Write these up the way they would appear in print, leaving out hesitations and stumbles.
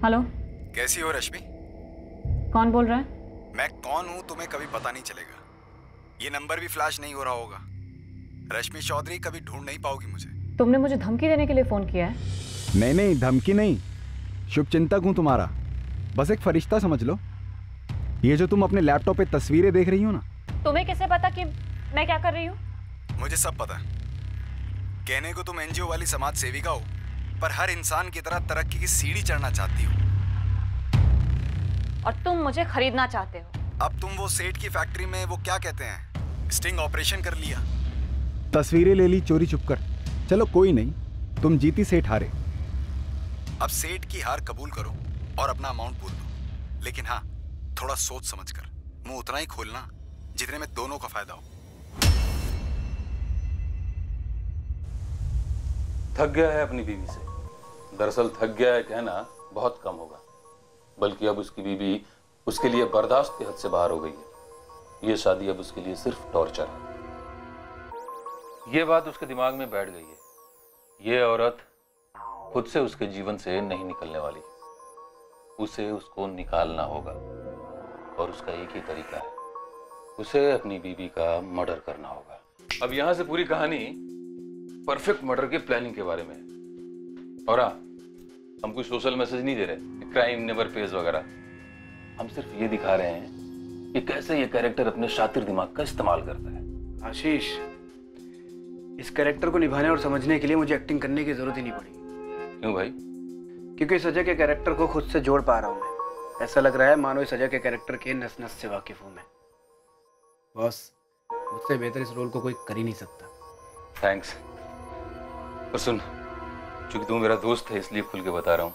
Hello. कैसी हो रश्मि? कौन बोल रहा है? मैं कौन हूँ तुम्हें कभी पता नहीं चलेगा। ये नंबर भी फ्लैश नहीं हो रहा होगा। रश्मि चौधरी कभी ढूंढ नहीं पाओगी मुझे। तुमने मुझे धमकी देने के लिए फोन किया है? नहीं, धमकी नहीं, शुभचिंतक हूँ तुम्हारा। बस एक फरिश्ता समझ लो। ये जो तुम अपने लैपटॉप पे तस्वीरें देख रही हो ना, तुम्हें कैसे पता कि मैं क्या कर रही हूँ? मुझे सब पता है। कहने को तुम एनजीओ वाली समाज सेविका हो, पर हर इंसान की तरह तरक्की की सीढ़ी चढ़ना चाहती हो। और तुम मुझे खरीदना चाहते हो। अब तुम वो सेठ की फैक्ट्री में वो क्या कहते हैं, स्टिंग ऑपरेशन कर लिया। तस्वीरें ले ली चोरी छुपकर। चलो कोई नहीं, तुम जीती सेठ हारे। अब सेठ की हार कबूल करो और अपना अमाउंट बोल दो, लेकिन हाँ, थोड़ा सोच समझकर। मुंह उतना ही खोलना जितने में दोनों का फायदा हो। थक गया है अपनी बीवी से। दरअसल थक गया है कहना बहुत कम होगा, बल्कि अब उसकी बीवी उसके लिए बर्दाश्त की हद से बाहर हो गई है। ये शादी अब उसके लिए सिर्फ टॉर्चर है। ये बात उसके दिमाग में बैठ गई है। ये औरत खुद से उसके जीवन से नहीं निकलने वाली। उसे उसको निकालना होगा, और उसका एक ही तरीका है, उसे अपनी बीवी का मर्डर करना होगा। अब यहां से पूरी कहानी परफेक्ट मर्डर के प्लानिंग के बारे में है। और हाँ, हम कोई सोशल मैसेज नहीं दे रहे, क्राइम नेवर पेज वगैरह। हम सिर्फ ये दिखा रहे हैं कि कैसे ये कैरेक्टर अपने शातिर दिमाग का इस्तेमाल करता है। आशीष, इस कैरेक्टर को निभाने और समझने के लिए मुझे एक्टिंग करने की जरूरत ही नहीं पड़ी। क्यों भाई? क्योंकि इस अजय के कैरेक्टर को खुद से जोड़ पा रहा हूँ मैं। ऐसा लग रहा है मानो इस अजय के कैरेक्टर के नस नस से वाकिफ हूँ मैं। बॉस, मुझसे बेहतर इस रोल को कोई कर ही नहीं सकता। थैंक्स। और सुन, चूंकि तू मेरा दोस्त है इसलिए खुल के बता रहा हूँ,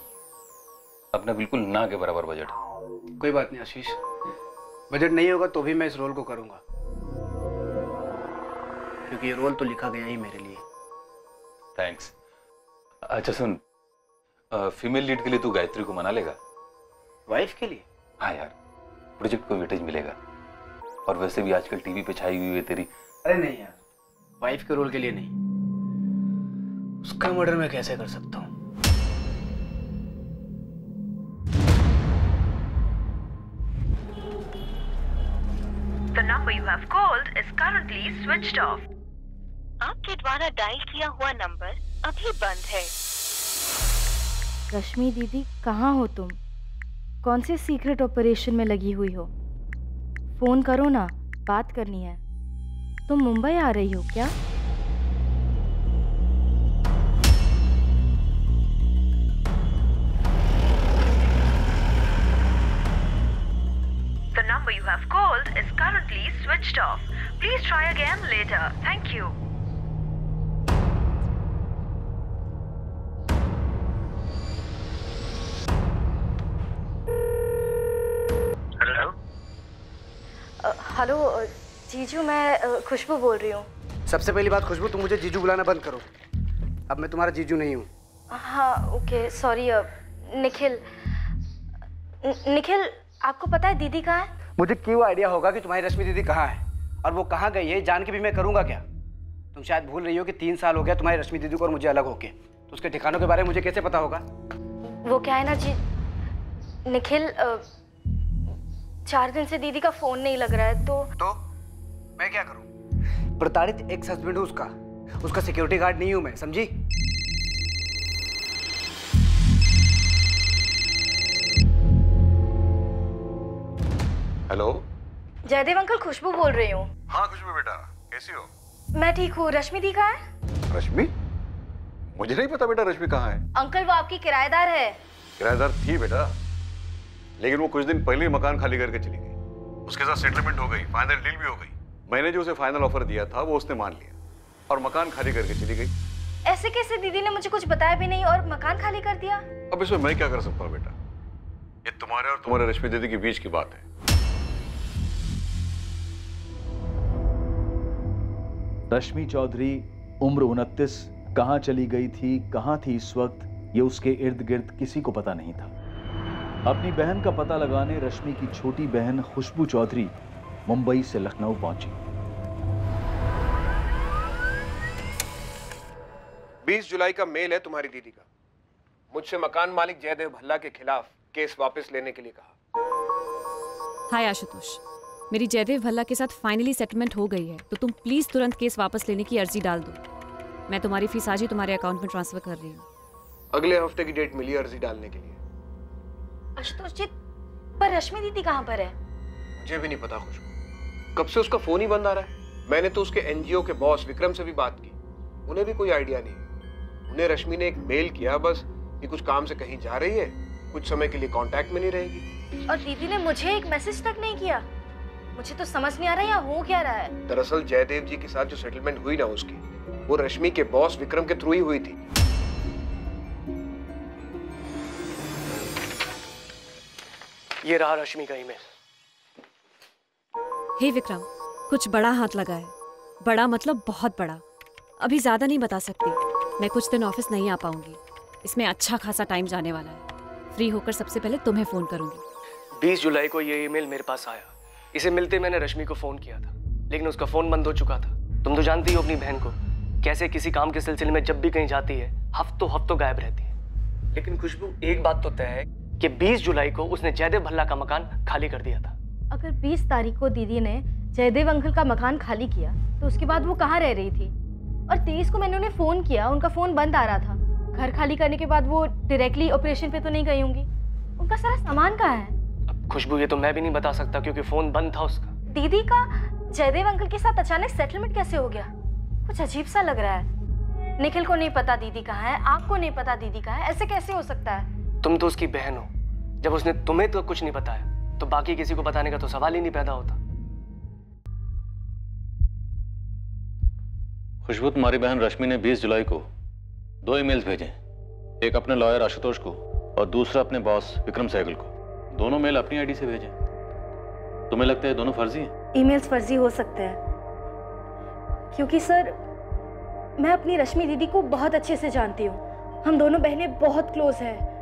अपना बिल्कुल ना के बराबर बजट। कोई बात नहीं आशीष, बजट नहीं होगा तो भी मैं इस रोल को करूँगा, क्योंकि ये रोल तो लिखा गया ही मेरे लिए। थैंक्स। अच्छा सुन, फीमेल लीड के लिए तू गायत्री को मना लेगा? वाइफ के लिए? हाँ यार, प्रोजेक्ट को वेटेज मिलेगा। और वैसे भी आजकल टीवी पे छाई हुई है तेरी। अरे नहीं यार, वाइफ के रोल के लिए नहीं। उसका मर्डर मैं कैसे कर सकता हूँ? The number you have called is currently switched off. आपके द्वारा डायल किया हुआ नंबर अभी बंद है। रश्मि दीदी, कहाँ हो तुम? कौन से सीक्रेट ऑपरेशन में लगी हुई हो? फोन करो ना, बात करनी है। तुम मुंबई आ रही हो क्या? The number you have called is currently switched off. Please try again later. Thank you. Hello जीजू, मैं खुशबू बोल रही हूँ। सबसे पहली बात खुशबू, तुम मुझे जीजू बुलाना बंद करो। अब मैं तुम्हारा जीजू नहीं हूँ। हाँ ओके, सॉरी। निखिल, आपको पता है दीदी कहाँ है? मुझे क्यों आइडिया होगा कि तुम्हारी रश्मि दीदी कहाँ है और वो कहाँ गई है, जान के भी मैं करूँगा क्या? तुम शायद भूल रही हो कि 3 साल हो गया तुम्हारी रश्मि दीदी को और मुझे अलग होके, तो उसके ठिकानों के बारे में मुझे कैसे पता होगा? वो क्या है ना जी निखिल, 4 दिन से दीदी का फोन नहीं लग रहा है। तो मैं क्या करूं? प्रताड़ित एक्स हस्बैंड हूं उसका सिक्योरिटी गार्ड नहीं हूं मैं, समझी? हेलो जयदेव अंकल, खुशबू बोल रही हूँ। हाँ खुशबू बेटा, कैसी हो? मैं ठीक हूँ। रश्मि दी कहाँ है? रश्मि? मुझे नहीं पता बेटा रश्मि कहाँ है। अंकल, वो आपकी किराएदार है। किराएदार थी बेटा, लेकिन वो कुछ दिन पहले ही मकान खाली करके चली गई। उसके साथ सेटलमेंट हो गई, फाइनल डील भी हो गई। मैंने जो उसे फाइनल ऑफर दिया था वो उसने मान लिया और मकान खाली करके चली गई। ऐसे कैसे? दीदी ने मुझे कुछ बताया भी नहीं और मकान खाली कर दिया। अब इसमें मैं क्या कर सकता हूँ बेटा? ये तुम्हारे और तुम्हारे रश्मि दीदी के बीच की बात है। रश्मि चौधरी, उम्र 29, कहाँ चली गई थी, कहाँ थी इस वक्त, ये उसके इर्द गिर्द किसी को पता नहीं था। अपनी बहन का पता लगाने रश्मि की छोटी बहन खुशबू चौधरी मुंबई से लखनऊ पहुंची। 20 जुलाई का मेल है तुम्हारी दीदी का। मुझसे मकान मालिक जयदेव भल्ला के खिलाफ केस वापस लेने के लिए कहा। हाय आशुतोष, मेरी जयदेव भल्ला के साथ फाइनली सेटलमेंट हो गई है, तो तुम प्लीज तुरंत केस वापस लेने की अर्जी डाल दो। मैं तुम्हारी फीस आज ही तुम्हारे अकाउंट में ट्रांसफर कर रही हूँ। अगले हफ्ते की डेट मिली अर्जी डालने के लिए। आशुतोष जी, पर रश्मि दीदी कहाँ पर है? मुझे भी नहीं पता खुशबू, कब से उसका फोन ही बंद आ रहा है। मैंने तो उसके एनजीओ के बॉस विक्रम से भी बात की, उन्हें भी कोई आइडिया नहीं। उन्हें रश्मि ने एक मेल किया बस कि कुछ काम से कहीं जा रही है, कुछ समय के लिए कांटेक्ट में नहीं रहेगी। और दीदी ने मुझे एक मैसेज तक नहीं किया। मुझे तो समझ नहीं आ रहा यहाँ हो क्या रहा है। दरअसल जयदेव जी के साथ जो सेटलमेंट हुई ना उसकी, वो रश्मि के बॉस विक्रम के थ्रू ही हुई थी। ये रहा रश्मि का ईमेल। हे विक्रम, कुछ बड़ा हाथ लगा है। बड़ा मतलब बहुत बड़ा। अभी ज्यादा नहीं बता सकती। मैं कुछ दिन ऑफिस नहीं आ पाऊंगी। इसमें अच्छा खासा टाइम जाने वाला है। फ्री होकर सबसे पहले तुम्हें फोन करूंगी। 20 जुलाई को ये ईमेल मेरे पास आया। इसे मिलते मैंने रश्मि को फोन किया था, लेकिन उसका फोन बंद हो चुका था। तुम तो जानती हो अपनी बहन को, कैसे किसी काम के सिलसिले में जब भी कहीं जाती है हफ्तों गायब रहती है। लेकिन खुशबू, एक बात तो तय है कि 20 जुलाई को उसने जयदेव भल्ला का मकान खाली कर दिया था। अगर 20 तारीख को दीदी ने जयदेव अंकल का मकान खाली किया तो उसके बाद वो कहाँ रह रही थी? और 23 को मैंने उन्हें फोन किया, उनका फोन बंद आ रहा था। घर खाली करने के बाद वो डायरेक्टली ऑपरेशन पे तो नहीं गई होंगी। उनका सारा सामान कहाँ है? अब खुशबू, ये तो मैं भी नहीं बता सकता क्योंकि फोन बंद था उसका। दीदी का जयदेव अंकल के साथ अचानक सेटलमेंट कैसे हो गया? कुछ अजीब सा लग रहा है। निखिल को नहीं पता दीदी कहाँ है, आपको नहीं पता दीदी कहाँ है, ऐसे कैसे हो सकता है? तुम तो उसकी बहन हो। जब उसने तुम्हें तो कुछ नहीं बताया तो बाकी किसी को बताने का तो सवाल ही नहीं पैदा होता। खुशबू, तुम्हारी बहन रश्मि ने 20 जुलाई को 2 ईमेल्स भेजे, एक अपने लॉयर आशुतोष को और दूसरा अपने बॉस विक्रम सहगल को। दोनों मेल अपनी आईडी से भेजे। तुम्हें लगता है दोनों फर्जी हैं? ईमेल्स फर्जी हो सकते हैं क्योंकि सर, मैं अपनी रश्मि दीदी को बहुत अच्छे से जानती हूँ। हम दोनों बहनें बहुत क्लोज हैं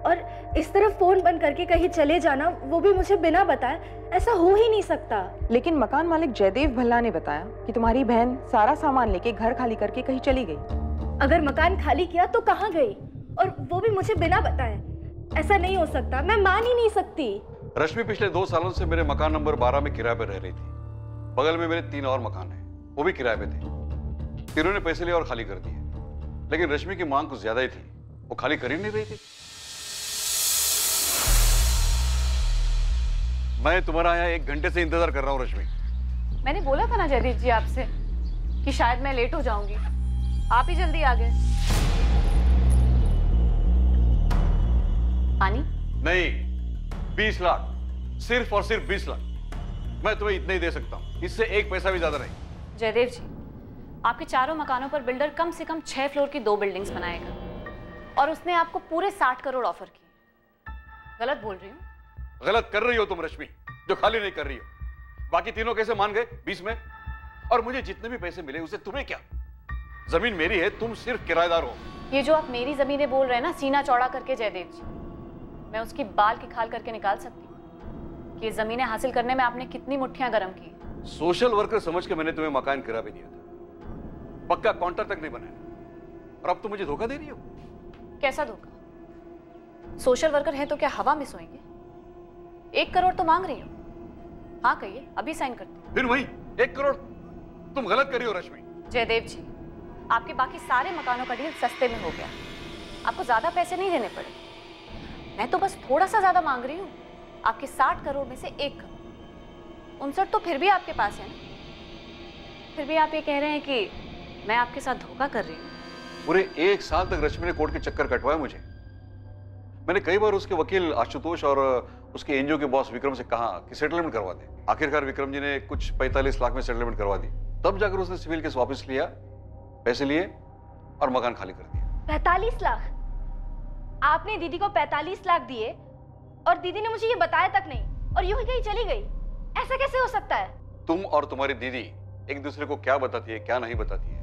और इस तरह फोन बंद करके कहीं चले जाना, वो भी मुझे बिना बताए, ऐसा हो ही नहीं सकता। लेकिन मकान मालिक जयदेव भल्ला ने बताया कि तुम्हारी बहन सारा सामान लेके घर खाली करके कहीं चली गई। अगर मकान खाली किया तो कहाँ गई, और वो भी मुझे बिना बताए? ऐसा नहीं हो सकता, मैं मान ही नहीं सकती। रश्मि पिछले 2 सालों से मेरे मकान नंबर 12 में किराए पे रह रही थी। बगल में मेरे 3 और मकान हैं, वो भी किराए पे थे। इन्होंने पैसे लिए और खाली कर दिए, लेकिन रश्मि की मांग कुछ ज्यादा ही थी, वो खाली कर ही नहीं रही थी। मैं तुम्हारा यहाँ 1 घंटे से इंतजार कर रहा हूँ रश्मि। मैंने बोला था ना जयदीप जी आपसे कि शायद मैं लेट हो जाऊंगी, आप ही जल्दी आ गए। पानी? नहीं, 20 लाख, सिर्फ और सिर्फ 20 लाख। मैं तुम्हें इतना ही दे सकता हूँ, इससे 1 पैसा भी ज्यादा नहीं। जयदेव जी, आपके चारों मकानों पर बिल्डर कम से कम 6 फ्लोर की 2 बिल्डिंग्स बनाएगा और उसने आपको पूरे 60 करोड़ ऑफर किए। गलत बोल रही हूँ? गलत कर रही हो तुम रश्मि, जो खाली नहीं कर रही हो। बाकी तीनों कैसे मान गए 20 में? और मुझे जितने भी पैसे मिले उसे तुम्हें क्या? जमीन मेरी है, तुम सिर्फ किराएदार हो। ये जो आप मेरी जमीनें बोल रहे हैं ना, सीना चौड़ा करके जयदेव जी, मैं उसकी बाल की खाल करके निकाल सकती हूँ कि ये जमीनें हासिल करने में आपने कितनी मुट्ठियां गर्म की। सोशल वर्कर समझ के मैंने तुम्हें मकान किराए पे दिया था, पक्का काउंटर तक नहीं बनाया, और अब तुम मुझे धोखा दे रही हो। कैसा धोखा? सोशल वर्कर है तो क्या हवा में सोएंगे? 1 करोड़ तो मांग रही हो। हाँ कहिए, अभी साइन करती हूँ। फिर वही 1 करोड़? तुम गलत कर रही हो रश्मि। जयदेव जी, आपके बाकी सारे मकानों का डील सस्ते में हो गया, आपको ज्यादा पैसे नहीं देने पड़े। मैं तो बस थोड़ा सा ज्यादा मांग रही हूँ, आपके 60 करोड़ में से 1 करोड़। 59 तो फिर भी आपके पास है ना। फिर भी आप ये कह रहे हैं कि मैं आपके साथ धोखा कर रही हूँ। पूरे 1 साल तक रश्मि ने कोर्ट के चक्कर कटवाए मुझे। मैंने कई बार उसके वकील आशुतोष और उसके एनजीओ के बॉस विक्रम से कहा कि सेटलमेंट करवा दे। आखिरकार विक्रम जी ने कुछ 45 लाख में सेटलमेंट करवा दी। तब जाकर उसने सिविल केस वापस लिया, पैसे लिए और मकान खाली कर दिया। 45 लाख? आपने दीदी को 45 लाख दिए और दीदी ने मुझे ये बताया तक नहीं, और यूं ही कहीं चली गई? ऐसा कैसे हो सकता है? तुम और तुम्हारी दीदी एक दूसरे को क्या बताती है, क्या नहीं बताती है,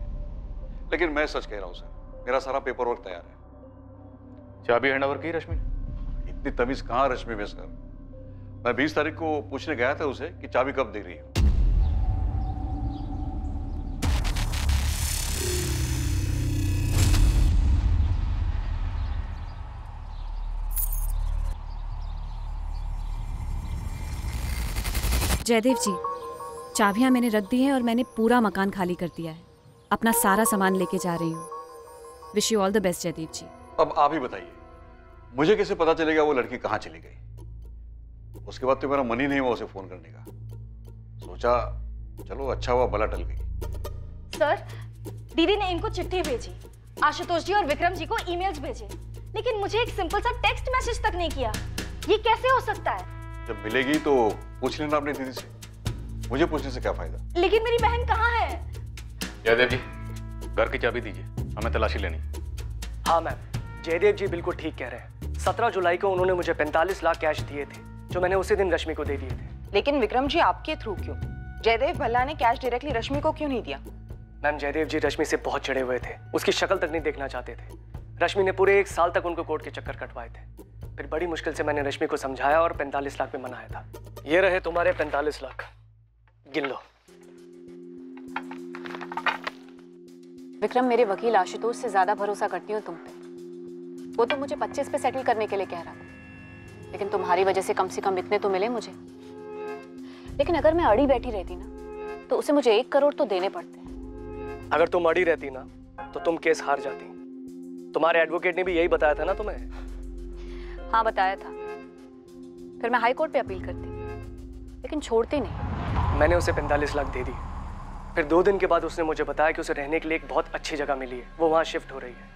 लेकिन मैं सच कह रहा हूं सर, मेरा सारा पेपर वर्क तैयार है। चाबी हैंड ओवर की रश्मि? इतनी तमीज कहां रश्मि में सर। मैं 20 तारीख को पूछने गया था उसे कि चाबी कब दे रही हो। जयदेव जी, चाबियां मैंने रख दी हैं और मैंने पूरा मकान खाली कर दिया है। अपना सारा सामान लेके जा रही हूँ। Wish you all the best Jaidev ji. अब आप ही बताइए, मुझे कैसे पता चलेगा वो लड़की कहाँ चली गई? उसके बाद तो मेरा मन ही नहीं हुआ उसे फोन करने का। सोचा चलो अच्छा हुआ बला टल गई। सर, दीदी ने इनको चिट्ठी भेजी, आशुतोष जी और विक्रम जी को ईमेल्स भेजे, लेकिन मुझे एक सिंपल सा टेक्स्ट मैसेज तक नहीं किया। ये कैसे हो सकता है? जब मिलेगी तो पूछ लेना अपनी दीदी से, मुझे पूछने से क्या फायदा? लेकिन मेरी बहन कहाँ है? जयदेव जी, घर की चाबी दीजिए, हमें तलाशी लेनी। हाँ मैम, जयदेव जी बिल्कुल ठीक कह रहे हैं। 17 जुलाई को उन्होंने मुझे 45 लाख कैश दिए थे, जो मैंने उसी दिन रश्मि को दे दिए थे। लेकिन विक्रम जी आपके थ्रू क्यों? जयदेव भल्ला ने कैश डायरेक्टली रश्मि को क्यों नहीं दिया? मैम, जयदेव जी रश्मि से बहुत चिढ़े हुए थे, उसकी शक्ल तक नहीं देखना चाहते थे। रश्मि ने पूरे 1 साल तक उनको कोर्ट के चक्कर कटवाए थे। फिर बड़ी मुश्किल से मैंने रश्मि को समझाया और 45 लाख में मनाया था। ये रहे तुम्हारे 45 लाख, गिन लो। विक्रम, मेरे वकील आशुतोष से ज्यादा भरोसा करती हूँ तुम पे। वो तो मुझे 25 पे सेटल करने के लिए कह रहा था, लेकिन तुम्हारी वजह से कम इतने तो मिले मुझे। लेकिन अगर मैं अड़ी बैठी रहती ना, तो उसे मुझे 1 करोड़ तो देने पड़ते हैं। अगर तुम अड़ी रहती ना, तो तुम केस हार जाती। तुम्हारे एडवोकेट ने भी यही बताया था ना तुम्हें? हाँ, बताया था। फिर मैं हाई कोर्ट पे अपील करती, लेकिन छोड़ती नहीं। मैंने उसे 45 लाख दे दी। फिर 2 दिन के बाद उसने मुझे बताया कि उसे रहने के लिए एक बहुत अच्छी जगह मिली है, वो वहाँ शिफ्ट हो रही है।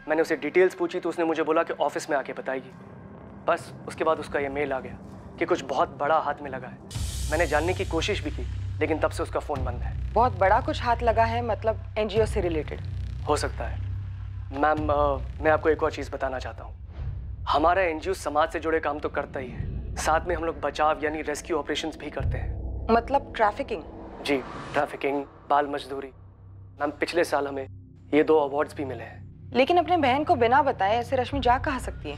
मैंने उसे डिटेल्स पूछी तो उसने मुझे बोला कि ऑफिस में आके बताएगी। बस उसके बाद उसका ये मेल आ गया कि कुछ बहुत बड़ा हाथ में लगा है। मैंने जानने की कोशिश भी की, लेकिन तब से उसका फ़ोन बंद है। बहुत बड़ा कुछ हाथ लगा है, मतलब NGO से रिलेटेड? हो सकता है। मैम, मैं आपको एक और चीज़ बताना चाहता हूँ। हमारा NGO समाज से जुड़े काम तो करता ही है, साथ में हम लोग बचाव यानी रेस्क्यू ऑपरेशंस भी करते हैं। मतलब ट्रैफिकिंग? जी, ट्रैफिकिंग, बाल मजदूरी। मैम, पिछले साल हमें ये 2 अवार्ड्स भी मिले हैं। लेकिन अपने बहन को बिना बताए ऐसे रश्मि जा कहाँ सकती है?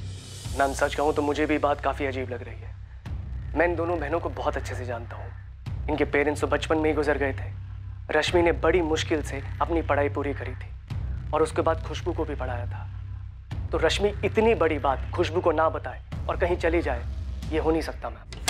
मैम, सच कहूँ तो मुझे भी बात काफ़ी अजीब लग रही है। मैं इन दोनों बहनों को बहुत अच्छे से जानता हूँ। इनके पेरेंट्स तो बचपन में ही गुजर गए थे। रश्मि ने बड़ी मुश्किल से अपनी पढ़ाई पूरी करी थी और उसके बाद खुशबू को भी पढ़ाया था। तो रश्मि इतनी बड़ी बात खुशबू को ना बताए और कहीं चली जाए, ये हो नहीं सकता मैम।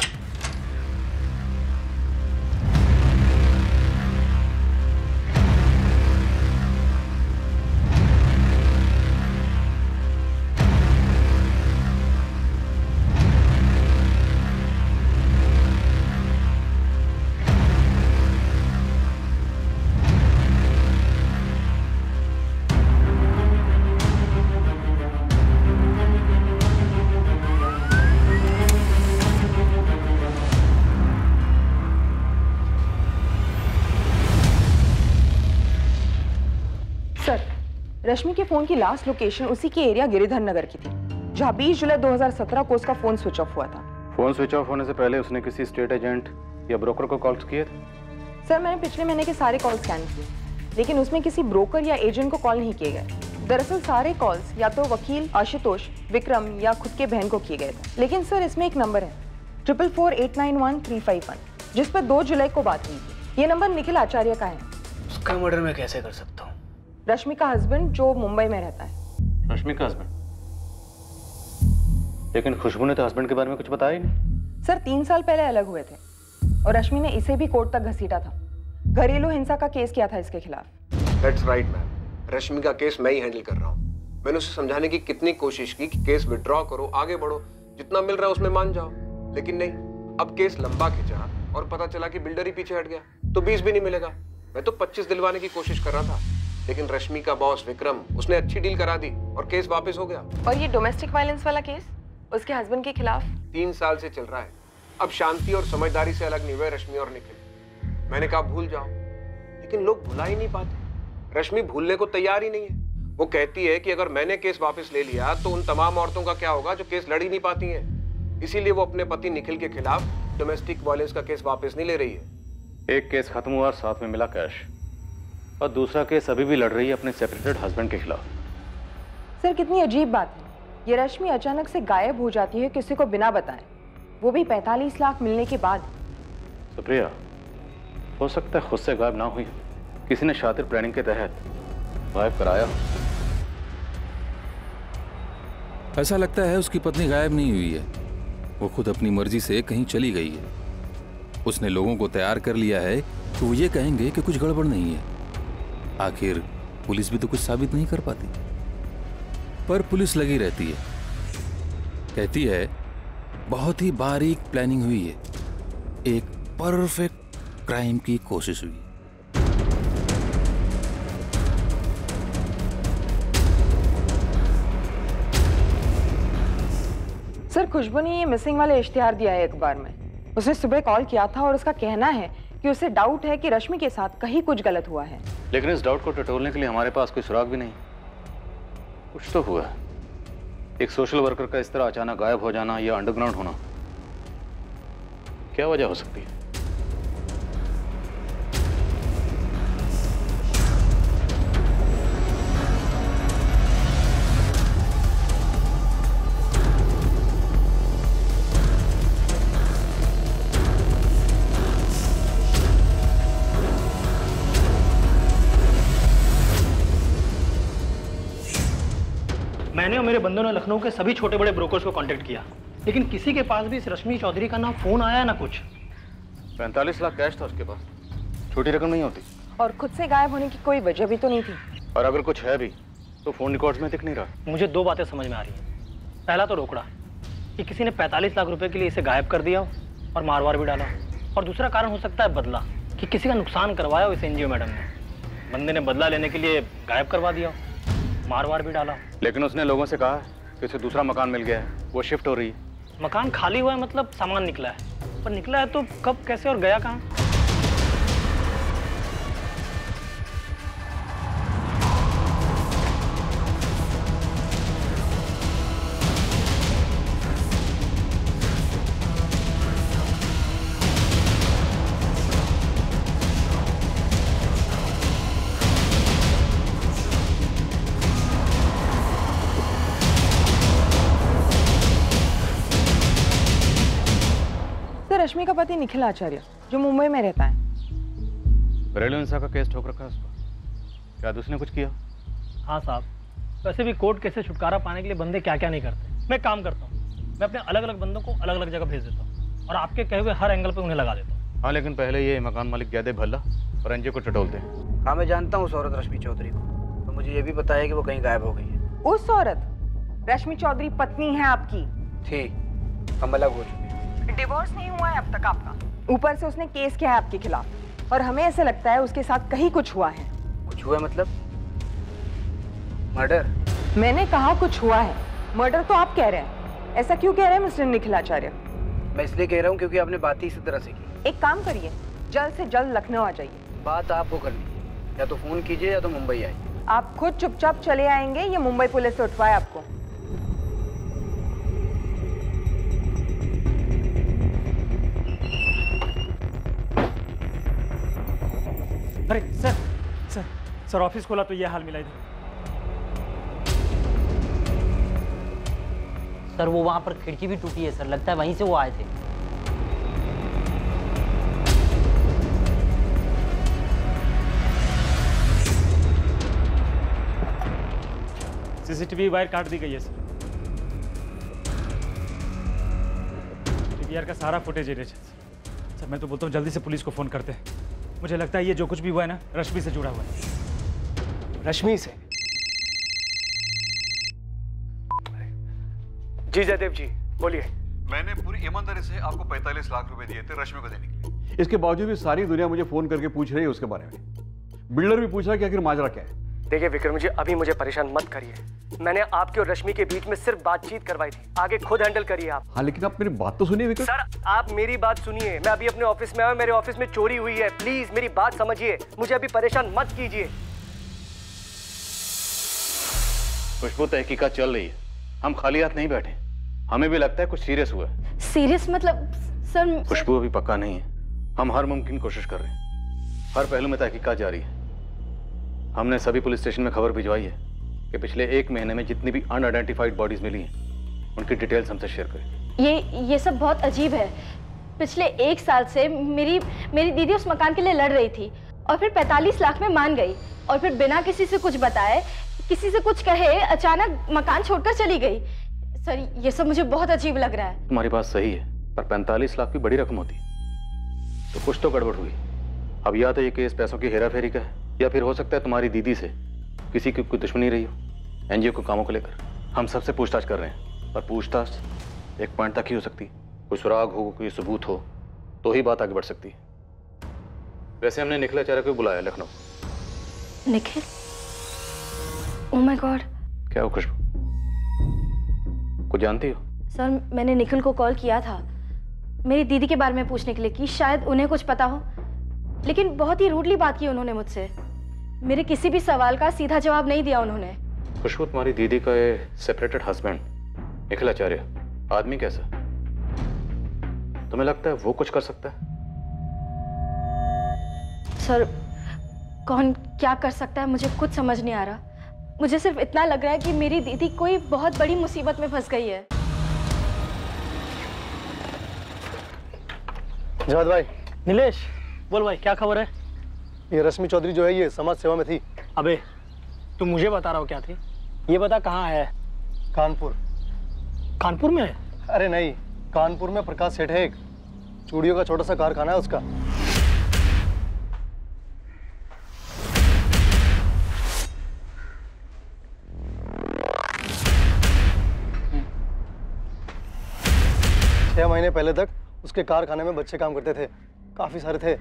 रश्मि के फोन की लास्ट लोकेशन उसी के एरिया गिरिधर नगर की थी, जहां 20 जुलाई 2017 को उसका फोन स्विच ऑफ हुआ था। फोन स्विच ऑफ होने से पहले उसने किसी स्टेट एजेंट या ब्रोकर को कॉल्स किए थे? सर, मैंने पिछले महीने के सारे कॉल स्कैन किए, लेकिन उसमें किसी ब्रोकर या एजेंट को कॉल नहीं किए गए। दरअसल सारे कॉल्स या तो वकील आशुतोष, विक्रम या खुद के बहन को किए गए थे। लेकिन सर, इसमें एक नंबर है 444891351, जिस पर 2 जुलाई को बात हुई थी। ये नंबर निखिल आचार्य का है। उसका मर्डर मैं कैसे कर सकता हूँ? रश्मि का हस्बैंड जो मुंबई में रहता है। रश्मि का हस्बैंड? लेकिन खुशबू ने तो हस्बैंड के बारे में कुछ बताया ही नहीं। सर, 3 साल पहले अलग हुए थे और रश्मि ने इसे भी कोर्ट तक घसीटा था। घरेलू हिंसा का केस किया था इसके खिलाफ। That's right, ma'am. रश्मि का केस मैं ही हैंडल कर रहा हूँ। मैंने उसे समझाने की कितनी कोशिश की कि केस विड्रॉ करो, आगे बढ़ो, जितना मिल रहा है उसमें मान जाओ, लेकिन नहीं। अब केस लंबा खिंचा और पता चला कि बिल्डर ही पीछे हट गया, तो 20 भी नहीं मिलेगा। मैं तो 25 दिलवाने की कोशिश कर रहा था, लेकिन रश्मि का बॉस विक्रम, उसने अच्छी डील करा दी और केस वापस हो गया। और ये डोमेस्टिक वायलेंस वाला केस उसके हस्बैंड के खिलाफ 3 साल से चल रहा है। अब शांति और समझदारी से अलग नहीं हुए रश्मि और निखिल। मैंने कहा भूल जाओ, लेकिन लोग भुला ही नहीं पाते। रश्मि भूलने को तैयार ही नहीं है। वो कहती है कि अगर मैंने केस वापस ले लिया तो उन तमाम औरतों का क्या होगा जो केस लड़ ही नहीं पाती हैं। इसीलिए वो अपने पति निखिल के खिलाफ डोमेस्टिक वायलेंस का केस वापस नहीं ले रही है। एक केस खत्म हुआ, साथ में मिला कैश, और दूसरा केस अभी भी लड़ रही है अपने सेपरेटेड हस्बैंड के खिलाफ। सर, कितनी अजीब बात है। ये रश्मि अचानक से गायब हो जाती है किसी को बिना बताए, वो भी 45 लाख मिलने के बाद। सुप्रिया, हो सकता है खुद से गायब ना हुई, किसी ने शातिर प्लानिंग के तहत गायब कराया। ऐसा लगता है उसकी पत्नी गायब नहीं हुई है, वो खुद अपनी मर्जी से कहीं चली गई है। उसने लोगों को तैयार कर लिया है तो वो ये कहेंगे कि कुछ गड़बड़ नहीं है। आखिर पुलिस भी तो कुछ साबित नहीं कर पाती, पर पुलिस लगी रहती है, कहती है बहुत ही बारीक प्लानिंग हुई है, एक परफेक्ट क्राइम की कोशिश हुई। सर, खुशबू ने ये मिसिंग वाले इश्तिहार दिया है अखबार में। उसने सुबह कॉल किया था और उसका कहना है कि उसे डाउट है कि रश्मि के साथ कहीं कुछ गलत हुआ है। लेकिन इस डाउट को टटोलने के लिए हमारे पास कोई सुराग भी नहीं। कुछ तो हुआ है। एक सोशल वर्कर का इस तरह अचानक गायब हो जाना या अंडरग्राउंड होना, क्या वजह हो सकती है? मैंने और मेरे बंदों ने लखनऊ के सभी छोटे बड़े ब्रोकर्स को कांटेक्ट किया, लेकिन किसी के पास भी इस रश्मि चौधरी का ना फोन आया ना कुछ। 45 लाख कैश था उसके पास, छोटी रकम नहीं होती। और खुद से गायब होने की कोई वजह भी तो नहीं थी। और अगर कुछ है भी तो फोन रिकॉर्ड्स में दिख नहीं रहा। मुझे दो बातें समझ में आ रही हैं। पहला तो रोकड़ा कि किसी ने 45 लाख रुपए के लिए इसे गायब कर दिया और मारवार भी डाला, और दूसरा कारण हो सकता है बदला, कि किसी का नुकसान करवाया हो इस एनजीओ मैडम ने। बंदे ने बदला लेने के लिए गायब करवा दिया, मारवार भी डाला। लेकिन उसने लोगों से कहा कि उसे दूसरा मकान मिल गया है, वो शिफ्ट हो रही है। मकान खाली हुआ है मतलब सामान निकला है, पर निकला है तो कब, कैसे और गया कहाँ? रश्मि का पति निखिल आचार्य जो मुंबई में रहता है, घरेलू हिंसा का केस ठोक रखा है उसको। क्या उसने कुछ किया? हाँ साहब, वैसे भी कोर्ट केस से छुटकारा पाने के लिए बंदे क्या क्या नहीं करते। मैं काम करता हूँ, मैं अपने अलग अलग बंदों को अलग अलग जगह भेज देता हूँ और आपके कहे हुए हर एंगल पे उन्हें लगा देता हूँ। हाँ, लेकिन पहले ये मकान मालिक गैदे भल्ला और एनजीओ को टटोलते हैं। हाँ, मैं जानता हूँ उस औरत रश्मि चौधरी को, तो मुझे ये भी बताया कि वो कहीं गायब हो गई है। उस औरत? रश्मि चौधरी पत्नी है आपकी? थी, हम अलग हो चुके। डिवोर्स नहीं हुआ है अब तक आपका। ऊपर से उसने केस किया है आपके खिलाफ, और हमें ऐसे लगता है उसके साथ कहीं कुछ हुआ है। कुछ हुआ मतलब? मर्डर? मैंने कहा कुछ हुआ है, मर्डर तो आप कह रहे हैं। ऐसा क्यों कह रहे हैं मिस्टर निखिल आचार्य? मैं इसलिए कह रहा हूँ क्योंकि आपने बात ही इसी तरह से की। एक काम करिए, जल्द से जल्द लखनऊ आ जाइए। बात आपको करनी, या तो फोन कीजिए या तो मुंबई आइए। आप खुद चुपचाप चले आएंगे या मुंबई पुलिस से उठवाए आपको? अरे सर, सर सर ऑफिस खोला तो ये हाल मिला इधर। सर वो वहां पर खिड़की भी टूटी है सर, लगता है वहीं से वो आए थे। सीसीटीवी वायर काट दी गई है सर। डीवीआर का सारा फुटेज है सर। मैं तो बोलता हूँ जल्दी से पुलिस को फोन करते हैं। मुझे लगता है ये जो कुछ भी हुआ है ना, रश्मि से जुड़ा हुआ है। रश्मि से? जी जयदेव जी, बोलिए। मैंने पूरी ईमानदारी से आपको 45 लाख रुपए दिए थे रश्मि को देने के लिए। इसके बावजूद भी सारी दुनिया मुझे फोन करके पूछ रही है उसके बारे में। बिल्डर भी पूछ रहा है कि आखिर माजरा क्या है। देखिए विक्रम जी, अभी मुझे परेशान मत करिए। मैंने आपके और रश्मि के बीच में सिर्फ बातचीत करवाई थी, आगे खुद हैंडल करिए आप। हाँ, लेकिन आप मेरी बात तो सुनिए विक्रम। सर आप मेरी बात सुनिए, मैं अभी अपने ऑफिस में आया, मेरे ऑफिस में चोरी हुई है, प्लीज मेरी बात समझिए, मुझे अभी परेशान मत कीजिए। खुशबू, तहकीकात चल रही है, हम खाली हाथ नहीं बैठे। हमें भी लगता है कुछ सीरियस हुआ है। सीरियस मतलब? सर खुशबू अभी पक्का नहीं है, हम हर मुमकिन कोशिश कर रहे हैं। हर पहलू में तहकीकात जारी है। हमने सभी पुलिस स्टेशन में खबर भिजवाई है कि पिछले 1 महीने में जितनी भी अनआइडेंटिफाइड बॉडीज मिली हैं, उनकी डिटेल्स हमसे शेयर करें। ये सब बहुत अजीब है। पिछले 1 साल से मेरी दीदी उस मकान के लिए लड़ रही थी और फिर 45 लाख में मान गई, और फिर बिना किसी से कुछ बताए, किसी से कुछ कहे, अचानक मकान छोड़कर चली गई। सर ये सब मुझे बहुत अजीब लग रहा है। तुम्हारी बात सही है, पर 45 लाख भी बड़ी रकम होती है। तो कुछ तो गड़बड़ हुई। अब या तो ये केस पैसों की हेराफेरी का है, या फिर हो सकता है तुम्हारी दीदी से किसी की कोई दुश्मनी रही हो एनजीओ को कामों को लेकर। हम सबसे पूछताछ कर रहे हैं, पर पूछताछ एक पॉइंट तक ही हो सकती है। कोई सुराग हो, कोई सबूत हो, तो ही बात आगे बढ़ सकती है। वैसे हमने निखिल आचार्य को बुलाया Lucknow. Nikhil? Oh my God. क्या हो खुशबू, कुछ जानती हो? सर मैंने निखिल को कॉल किया था मेरी दीदी के बारे में पूछने के लिए कि शायद उन्हें कुछ पता हो, लेकिन बहुत ही रूडली बात की उन्होंने मुझसे। मेरे किसी भी सवाल का सीधा जवाब नहीं दिया उन्होंने। खुशबू, तुम्हारी दीदी का ये सेपरेटेड हस्बैंड निखिल आचार्य आदमी कैसा? तुम्हें लगता है वो कुछ कर सकता है? सर कौन क्या कर सकता है मुझे कुछ समझ नहीं आ रहा। मुझे सिर्फ इतना लग रहा है कि मेरी दीदी कोई बहुत बड़ी मुसीबत में फंस गई है। जावेद भाई। नीलेश बोल भाई, क्या खबर है? ये रश्मि चौधरी जो है ये समाज सेवा में थी। अबे तू मुझे बता रहा हो क्या थी? ये बता कहाँ है? कानपुर। कानपुर में है? अरे नहीं, कानपुर में प्रकाश सेठ है, एक चूड़ियों का छोटा सा कारखाना है उसका। 6 महीने पहले तक उसके कारखाने में बच्चे काम करते थे, काफी सारे थे।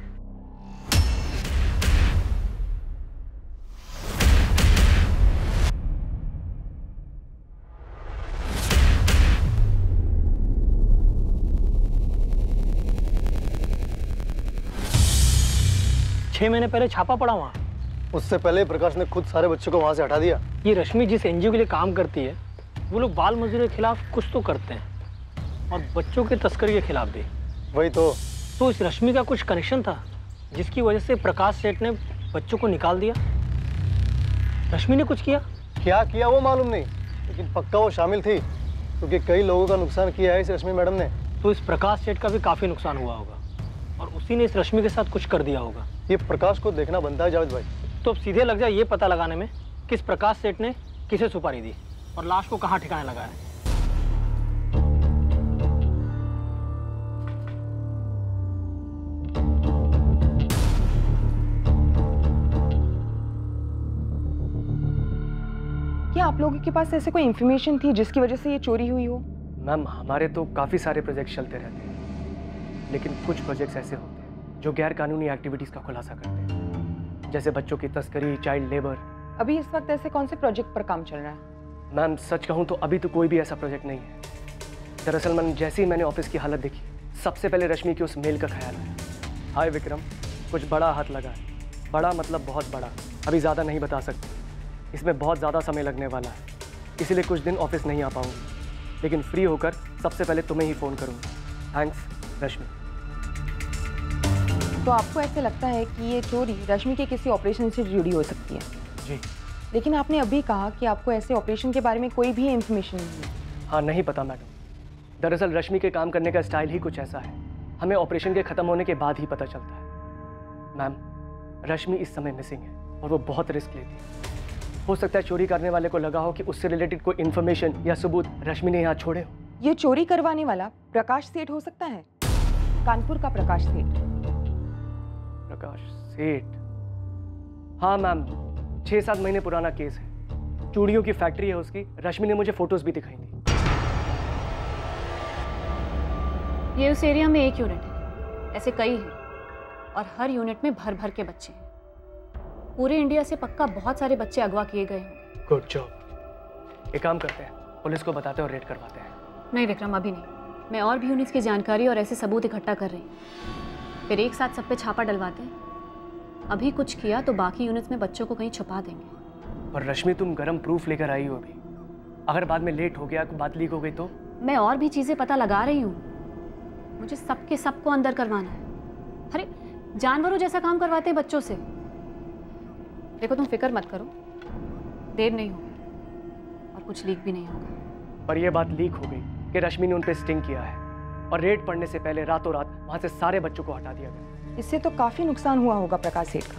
छह महीने पहले छापा पड़ा वहाँ। उससे पहले प्रकाश ने खुद सारे बच्चों को वहां से हटा दिया। ये रश्मि जिस एनजीओ के लिए काम करती है वो लोग बाल मजदूरी के खिलाफ कुछ तो करते हैं और बच्चों के तस्करी के खिलाफ भी। वही तो इस रश्मि का कुछ कनेक्शन था जिसकी वजह से प्रकाश सेठ ने बच्चों को निकाल दिया। रश्मि ने कुछ किया? क्या किया वो मालूम नहीं, लेकिन पक्का वो शामिल थी, क्योंकि कई लोगों का नुकसान किया है इस रश्मि मैडम ने। तो इस प्रकाश सेठ का भी काफी नुकसान हुआ होगा और उसी ने इस रश्मि के साथ कुछ कर दिया होगा। ये प्रकाश को देखना बनता है जावेद भाई। तो अब सीधे लग जाए ये पता लगाने में किस प्रकाश सेठ ने किसे सुपारी दी और लाश को कहाँ ठिकाने लगाया। क्या आप लोगों के पास ऐसे कोई इंफॉर्मेशन थी जिसकी वजह से ये चोरी हुई हो? मैम हमारे तो काफ़ी सारे प्रोजेक्ट चलते रहते हैं, लेकिन कुछ प्रोजेक्ट्स ऐसे होते हैं जो गैर कानूनी एक्टिविटीज़ का खुलासा करते हैं, जैसे बच्चों की तस्करी, चाइल्ड लेबर। अभी इस वक्त ऐसे कौन से प्रोजेक्ट पर काम चल रहा है? मैम सच कहूँ तो अभी तो कोई भी ऐसा प्रोजेक्ट नहीं है। दरअसल मैम जैसे ही मैंने ऑफिस की हालत देखी, सबसे पहले रश्मि की उस मेल का ख्याल आया। हाय विक्रम, कुछ बड़ा हाथ लगा है। बड़ा मतलब बहुत बड़ा, अभी ज़्यादा नहीं बता सकते, इसमें बहुत ज़्यादा समय लगने वाला है, इसीलिए कुछ दिन ऑफिस नहीं आ पाऊंगी, लेकिन फ्री होकर सबसे पहले तुम्हें ही फ़ोन करूँगी। थैंक्स रश्मि। तो आपको ऐसे लगता है कि ये चोरी रश्मि के किसी ऑपरेशन से जुड़ी हो सकती है? जी। लेकिन आपने अभी कहा कि आपको ऐसे ऑपरेशन के बारे में कोई भी इंफॉर्मेशन नहीं है। हाँ नहीं पता मैडम, दरअसल रश्मि के काम करने का स्टाइल ही कुछ ऐसा है, हमें ऑपरेशन के ख़त्म होने के बाद ही पता चलता है। मैम रश्मि इस समय मिसिंग है और वो बहुत रिस्क लेती है। हो सकता है चोरी करने वाले को लगा हो कि उससे रिलेटेड कोई इन्फॉर्मेशन या सबूत रश्मि ने यहाँ छोड़े हो। ये चोरी करवाने वाला प्रकाश सेठ हो सकता है, कानपुर का प्रकाश सेठ। प्रकाश सेठ? हाँ मैम, 6-7 महीने पुराना केस है, चूड़ियों की फैक्ट्री है उसकी, रश्मि ने मुझे फोटोज भी दिखाई थी। ये उस एरिया में एक यूनिट है, ऐसे कई हैं और हर यूनिट में भर भर के बच्चे हैं। पूरे इंडिया से पक्का बहुत सारे बच्चे अगवा किए गए होंगे। Good job. एक काम करते हैं, पुलिस को बताते हैं और रेड करवाते हैं। नहीं विक्रम अभी नहीं, मैं और भी यूनिट्स की जानकारी और ऐसे सबूत इकट्ठा कर रही हूँ, फिर एक साथ सब पे छापा डलवाते हैं। अभी कुछ किया तो बाकी यूनिट्स में बच्चों को कहीं छुपा देंगे। पर रश्मि तुम गरम प्रूफ लेकर आई हो अभी, अगर बाद में लेट हो गया, बात लीक हो गई तो? मैं और भी चीज़ें पता लगा रही हूँ, मुझे सबके सबको अंदर करवाना है। अरे जानवरों जैसा काम करवाते हैं बच्चों से। देखो तुम फिक्र मत करो, देर नहीं होगी और कुछ लीक भी नहीं होगा। पर यह बात लीक हो गई कि रश्मि ने उन पे स्टिंग किया है और रेड पड़ने से पहले रातों रात वहां से सारे बच्चों को हटा दिया गया। इससे तो काफी नुकसान हुआ होगा प्रकाश सेठ का,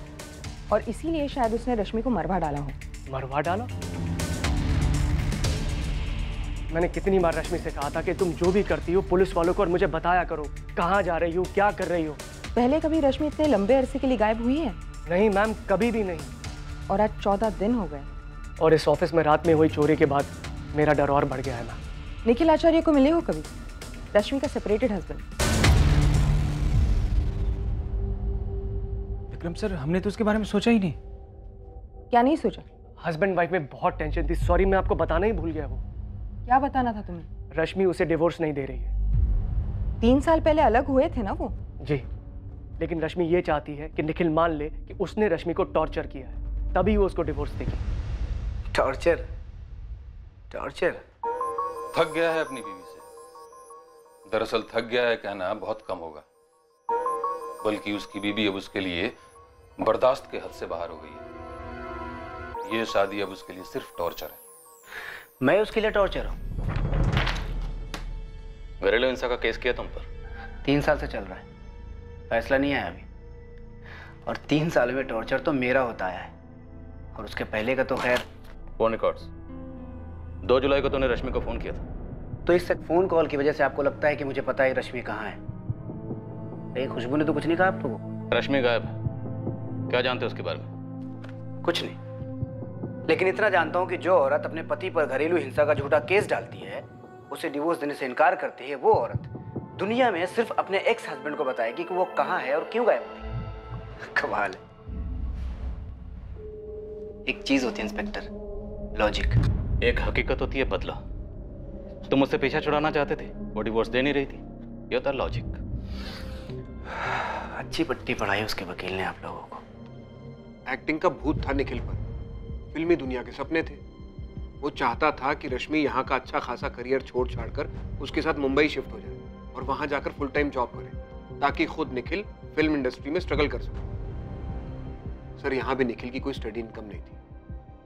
और इसीलिए शायद उसने रश्मि को मरवा डाला हो। मरवा डाला? मैंने कितनी बार रश्मि से कहा था कि तुम जो भी करती हो पुलिस वालों को और मुझे बताया करो, कहाँ जा रही हो, क्या कर रही हो, पहले कभी रश्मि इतने लंबे अरसे के लिए गायब हुई है? नहीं मैम, कभी भी नहीं। और आज 14 दिन हो गए। और इस ऑफिस में रात में हुई चोरी के बाद मेरा डर और बढ़ गया है मैम। निखिल आचार्य को मिले हो कभी? रश्मि का सेपरेटेड हस्बैंड। विक्रम सर, हमने तो उसके बारे में सोचा ही नहीं। क्या नहीं सोचा? हस्बैंड वाइफ में बहुत टेंशन थी। सॉरी, मैं आपको बताना ही भूल गया। वो क्या बताना था तुम्हें? रश्मि उसे डिवोर्स नहीं दे रही है। 3 साल पहले अलग हुए थे ना वो? जी, लेकिन रश्मि ये चाहती है कि निखिल मान ले कि उसने रश्मि को टॉर्चर किया है, तभी वो उसको डिवोर्स देगी। टॉर्चर? टॉर्चर? थक गया है अपनी बीवी से। दरअसल थक गया है कहना बहुत कम होगा, बल्कि उसकी बीवी अब उसके लिए बर्दाश्त के हद से बाहर हो गई है। ये शादी अब उसके लिए सिर्फ टॉर्चर है। मैं उसके लिए टॉर्चर हूँ? घरेलू हिंसा का केस किया तुम पर? 3 साल से चल रहा है, फैसला नहीं आया अभी। और 3 साल में टॉर्चर तो मेरा होता आया है, और उसके पहले का तो खैर। Phone records. 2 जुलाई को तूने रश्मि को फोन किया था। तो इस फोन कॉल की वजह से आपको लगता है कि मुझे पता है रश्मि कहाँ है? कहीं खुशबू ने तो कुछ नहीं कहा आपको? रश्मि गायब है, क्या जानते हो उसके बारे में? कुछ नहीं, लेकिन इतना जानता हूँ कि जो औरत अपने पति पर घरेलू हिंसा का झूठा केस डालती है, उसे डिवोर्स देने से इनकार करती है, वो औरत दुनिया में सिर्फ अपने एक्स हस्बैंड को बताएगी कि वो कहाँ है और क्यों गायब हुई। कमाल है। एक चीज होती है इंस्पेक्टर, लॉजिक। एक हकीकत होती है बदला। तुम मुझसे पीछा छुड़ाना चाहते थे, वो डिवोर्स दे नहीं रही थी, ये होता लॉजिक। अच्छी पट्टी पढ़ाई उसके वकील ने आप लोगों को। एक्टिंग का भूत था निखिल पर, फिल्मी दुनिया के सपने थे। वो चाहता था कि रश्मि यहाँ का अच्छा खासा करियर छोड़ छाड़ कर उसके साथ मुंबई शिफ्ट हो जाए और वहां जाकर फुल टाइम जॉब करे, ताकि खुद निखिल फिल्म इंडस्ट्री में स्ट्रगल कर सके। सर, यहाँ भी निखिल की कोई स्टडी इनकम नहीं थी।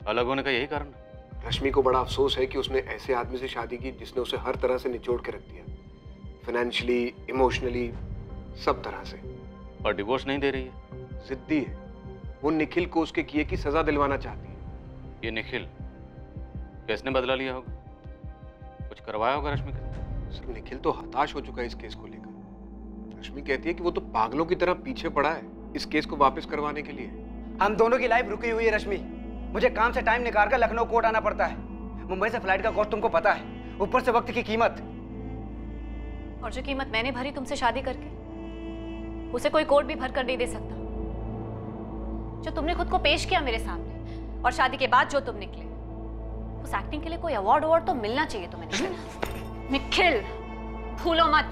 अलग होने का यही कारण? रश्मि को बड़ा अफसोस है कि उसने ऐसे आदमी से शादी की जिसने उसे हर तरह से निचोड़ के रख दिया, फाइनेंशियली, इमोशनली, सब तरह से। और डिवोर्स नहीं दे रही है? जिद्दी है। वो निखिल को उसके किए की सजा दिलवाना चाहती है। ये निखिल किसने बदला लिया होगा? कुछ करवाया होगा रश्मि के? सर, निखिल तो हताश हो चुका है इस केस को लेकर। रश्मि कहती है कि वो तो पागलों की तरह पीछे पड़ा है इस केस को वापस करवाने के लिए। हम दोनों की लाइफ रुकी हुई है रश्मि। मुझे काम से टाइम निकाल कर लखनऊ कोर्ट आना पड़ता है। मुंबई से फ्लाइट का कॉस्ट तुमको पता है, ऊपर से वक्त की कीमत। और जो कीमत मैंने भरी तुमसे शादी करके, उसे कोई कोर्ट भी भर कर नहीं दे सकता। जो तुमने खुद को पेश किया मेरे सामने, और शादी के बाद जो तुम निकले, उस एक्टिंग के लिए कोई अवार्ड तो मिलना चाहिए तुम्हें। निखिल, भूलो मत,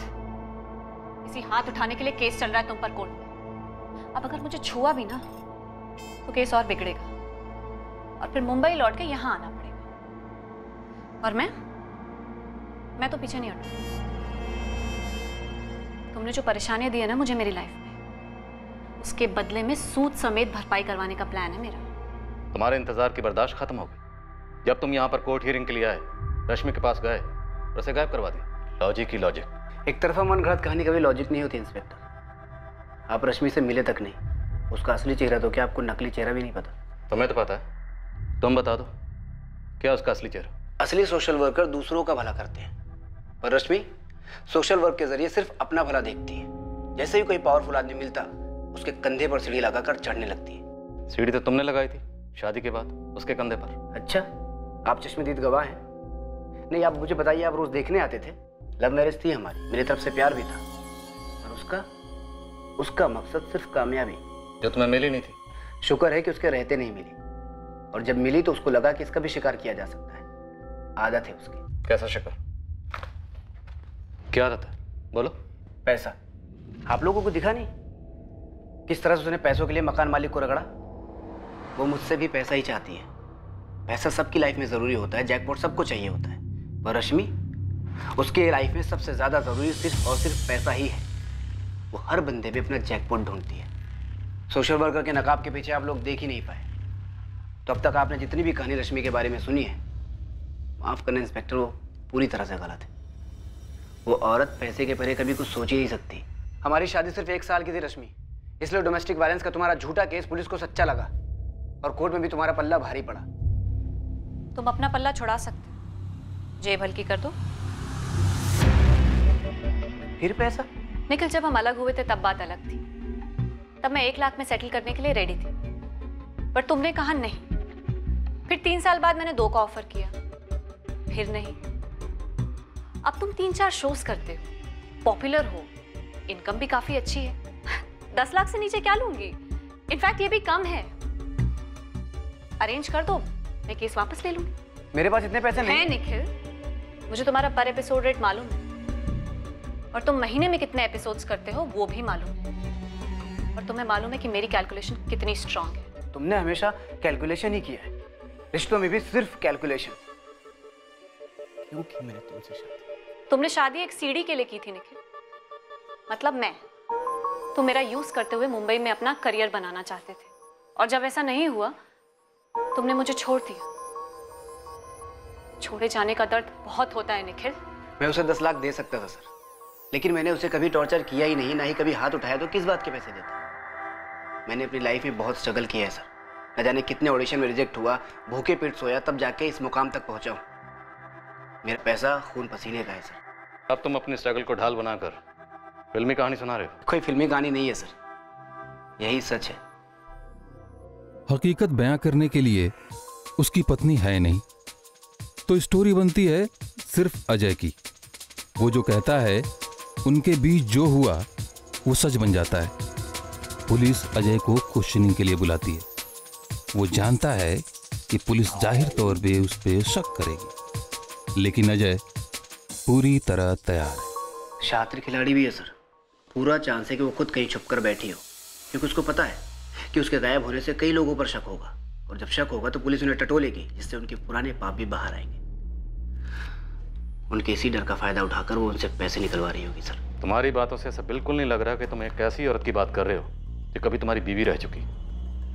इसी हाथ उठाने के लिए केस चल रहा है तुम पर कोर्ट में। अब अगर मुझे छुआ भी ना तो केस और बिगड़ेगा, और फिर मुंबई लौट के यहाँ आना पड़ेगा। और मैं तो पीछे नहीं हटूंगी। तुमने जो परेशानियां दी है ना मुझे मेरी लाइफ में, उसके बदले में सूद समेत भरपाई करवाने का प्लान है मेरा। तुम्हारे इंतजार की बर्दाश्त खत्म हो गई जब तुम यहाँ पर कोर्ट हियरिंग के लिए आए, रश्मि के पास गए और उसे गायब करवा दिया। लॉजिक ही लॉजिक। एक तरफा मन गढ़ंत कहानी कभी लॉजिक नहीं होती इंस्पेक्टर। आप रश्मि से मिले तक नहीं, उसका असली चेहरा तो क्या आपको नकली चेहरा भी नहीं पता? तुम्हें तो पता है, तुम बता दो क्या उसका असली चेहरा? असली सोशल वर्कर दूसरों का भला करते हैं, पर रश्मि सोशल वर्क के जरिए सिर्फ अपना भला देखती है। जैसे ही कोई पावरफुल आदमी मिलता, उसके कंधे पर सीढ़ी लगाकर चढ़ने लगती है। सीढ़ी तो तुमने लगाई थी शादी के बाद उसके कंधे पर। अच्छा, आप चश्मदीद गवाह हैं। नहीं, आप मुझे बताइए, आप रोज देखने आते थे। लव मैरिज थी हमारी, मेरी तरफ से प्यार भी था, और उसका मकसद सिर्फ कामयाबी, जो तुम्हें मिली नहीं थी। शुक्र है कि उसके रहते नहीं मिली, और जब मिली तो उसको लगा कि इसका भी शिकार किया जा सकता है। आदत है उसकी। कैसा शिकार? क्या आदत है? बोलो। पैसा। आप लोगों को दिखा नहीं किस तरह से उसने पैसों के लिए मकान मालिक को रगड़ा? वो मुझसे भी पैसा ही चाहती है। पैसा सबकी लाइफ में जरूरी होता है, जैकपॉट सबको चाहिए होता है, पर रश्मि, उसके लाइफ में सबसे ज्यादा जरूरी सिर्फ और सिर्फ पैसा ही है। वो हर बंदे पे अपना जैकपॉट ढूंढती है। सोशल वर्कर के नकाब के पीछे आप लोग देख ही नहीं पाए। तो अब तक आपने जितनी भी कहानी रश्मि के बारे में सुनी है, माफ करना इंस्पेक्टर, वो पूरी तरह से गलत है। वो औरत पैसे के परे कभी कुछ सोच ही नहीं सकती। हमारी शादी सिर्फ 1 साल की थी रश्मि, इसलिए डोमेस्टिक वायलेंस का तुम्हारा झूठा केस पुलिस को सच्चा लगा, और कोर्ट में भी तुम्हारा पल्ला भारी पड़ा। तुम अपना पल्ला छुड़ा सकते, जेब हल्की कर दो। फिर पैसा? निखिल, जब हम अलग हुए थे तब बात अलग थी, तब मैं 1 लाख में सेटल करने के लिए रेडी थी, पर तुमने कहा नहीं। फिर 3 साल बाद मैंने 2 का ऑफर किया, फिर नहीं। अब तुम 3-4 शोज करते हो, पॉपुलर हो, इनकम भी काफी अच्छी है। 10 लाख से नीचे क्या लूंगी? इनफैक्ट ये भी कम है। अरेंज कर दो, मैं केस वापस ले लूंगी। मेरे पास इतने पैसे नहीं है निखिल, मुझे तुम्हारा पर एपिसोड रेट मालूम है, और तुम महीने में कितने एपिसोड्स करते हो वो भी मालूम है, और तुम्हें मालूम है कि मेरी कैलकुलेशन कितनी स्ट्रांग है। तुमने हमेशा कैलकुलेशन ही किया है, रिश्तों में भी सिर्फ कैलकुलेशन। क्यों की मैंने तुमसे शादी? तुमने शादी एक सीढ़ी के लिए की थी निखिल, मतलब मैं। तुम मेरा यूज करते हुए मुंबई में अपना करियर बनाना चाहते थे, और जब ऐसा नहीं हुआ तुमने मुझे छोड़ दिया। छोड़े जाने का दर्द बहुत होता है निखिल। मैं उसे 10 लाख दे सकता था सर, लेकिन मैंने उसे कभी टॉर्चर किया ही नहीं, ना ही कभी हाथ उठाया, तो किस बात के पैसे देता? मैंने अपनी लाइफ में बहुत स्ट्रगल किया है सर, न जाने कितने ऑडिशन में रिजेक्ट हुआ, भूखे पेट सोया, तब जाके इस मुकाम तक पहुंचा हूं। मेरा पैसा खून पसीने का है सर। अब तुम अपनी स्ट्रगल को ढाल बनाकर फिल्मी कहानी सुना रहे हो? कोई फिल्मी कहानी नहीं है सर, यही सच है। हकीकत बयां करने के लिए उसकी पत्नी है नहीं, तो स्टोरी बनती है सिर्फ अजय की। वो जो कहता है उनके बीच जो हुआ वो सच बन जाता है। पुलिस अजय को क्वेश्चनिंग के लिए बुलाती है। वो जानता है कि पुलिस जाहिर तौर पे उस पर शक करेगी, लेकिन अजय पूरी तरह तैयार है। शातिर खिलाड़ी भी है सर, पूरा चांस है कि वो खुद कहीं छुप कर बैठी हो, क्योंकि उसको पता है कि उसके गायब होने से कई लोगों पर शक होगा, और जब शक होगा तो पुलिस उन्हें टटोलेगी, जिससे उनके पुराने पाप भी बाहर आएंगे। उनके इसी डर का फायदा उठाकर वो उनसे पैसे निकलवा रही होगी सर। तुम्हारी बातों से ऐसा बिल्कुल नहीं लग रहा कि तुम एक ऐसी औरत की बात कर रहे हो जो कभी तुम्हारी बीवी रह चुकी।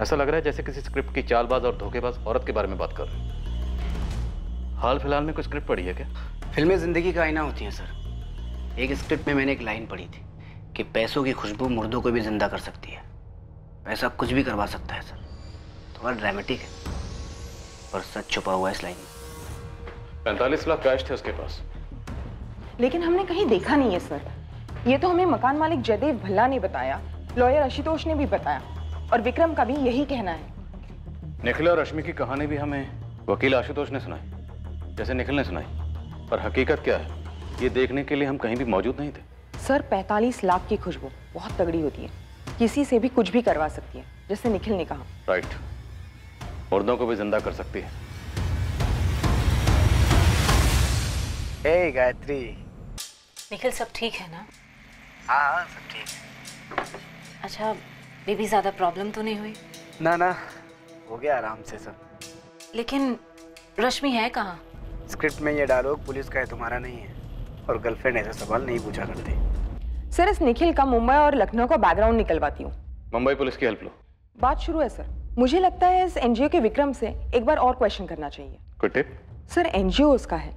ऐसा लग रहा है जैसे किसी स्क्रिप्ट की चालबाज और धोखेबाज औरत के बारे में बात कर रहे हो। हाल फिलहाल में कोई स्क्रिप्ट पढ़ी है क्या? फिल्में जिंदगी का आईना होती हैं सर। एक स्क्रिप्ट में मैंने एक लाइन पढ़ी थी कि पैसों की खुशबू मुर्दों को भी जिंदा कर सकती है। पैसा कुछ भी करवा सकता है सर। थोड़ा ड्रामेटिक है, पर सच छुपा हुआ है इस लाइन में। 45 लाख कैश थे उसके पास, लेकिन हमने कहीं देखा नहीं है सर। ये तो हमें मकान मालिक जयदेव भल्ला ने बताया, लॉयर आशुतोष ने भी बताया, और विक्रम का भी यही कहना है। निखिल और रश्मि की कहानी भी हमें वकील आशुतोष ने सुनाई, जैसे निखिल ने सुनाई, पर हकीकत क्या है ये देखने के लिए हम कहीं भी मौजूद नहीं थे। सर 45 लाख की खुशबू बहुत तगड़ी होती है, किसी से भी कुछ भी करवा सकती है, जैसे निखिल ने कहा। राइट, मुर्दों को भी जिंदा कर सकती है। हे गायत्री। निखिल सब ठीक है ना? हाँ सब ठीक है। अच्छा, बेबी ज्यादा प्रॉब्लम तो नहीं हुई? ना ना, हो गया आराम से सब। लेकिन रश्मि है कहाँ? स्क्रिप्ट में ये डायलॉग पुलिस का है, तुम्हारा नहीं है, और गर्लफ्रेंड ऐसे सवाल नहीं पूछा करते। सर इस निखिल का मुंबई और लखनऊ का बैकग्राउंड निकलवाती हूँ। मुंबई पुलिस की हेल्प लो। बात शुरू है सर। मुझे लगता है इस एनजीओ के विक्रम से एक बार और क्वेश्चन करना चाहिए। कोई टिप? सर एनजीओ उसका है,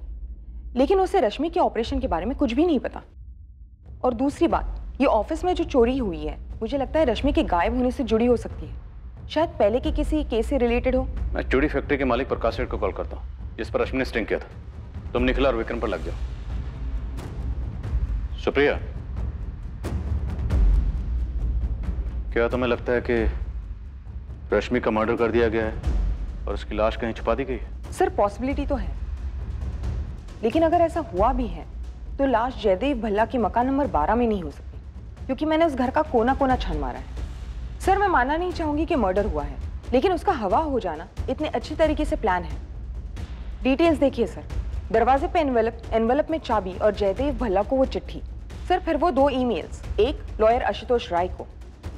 लेकिन उसे रश्मि के ऑपरेशन के बारे में कुछ भी नहीं पता। और दूसरी बात, ये ऑफिस में जो चोरी हुई है मुझे लगता है रश्मि के गायब होने से जुड़ी हो सकती है। शायद पहले के किसी केस से रिलेटेड हो। मैं चूड़ी फैक्ट्री के मालिक प्रकाश सेठ को कॉल करता हूँ, जिस पर रश्मि ने स्टिंग किया था। तुम निखिल और विक्रम पर लग जाओ। सुप्रिया, क्या तुम्हें लगता है कि रश्मि का मर्डर कर दिया गया है और उसकी लाश कहीं छुपा दी गई है? सर पॉसिबिलिटी तो है, लेकिन अगर ऐसा हुआ भी है तो लाश जयदेव भल्ला के मकान नंबर 12 में नहीं हो सकती, क्योंकि मैंने उस घर का कोना कोना छान मारा है। सर मैं मानना नहीं चाहूंगी कि मर्डर हुआ है, लेकिन उसका हवा हो जाना इतने अच्छी तरीके से प्लान है। डिटेल्स देखिए सर, दरवाजे पे एनवेलप में चाबी और जयदेव भल्ला को वो चिट्ठी। सर फिर वो 2 ईमेल्स, एक लॉयर आशुतोष राय को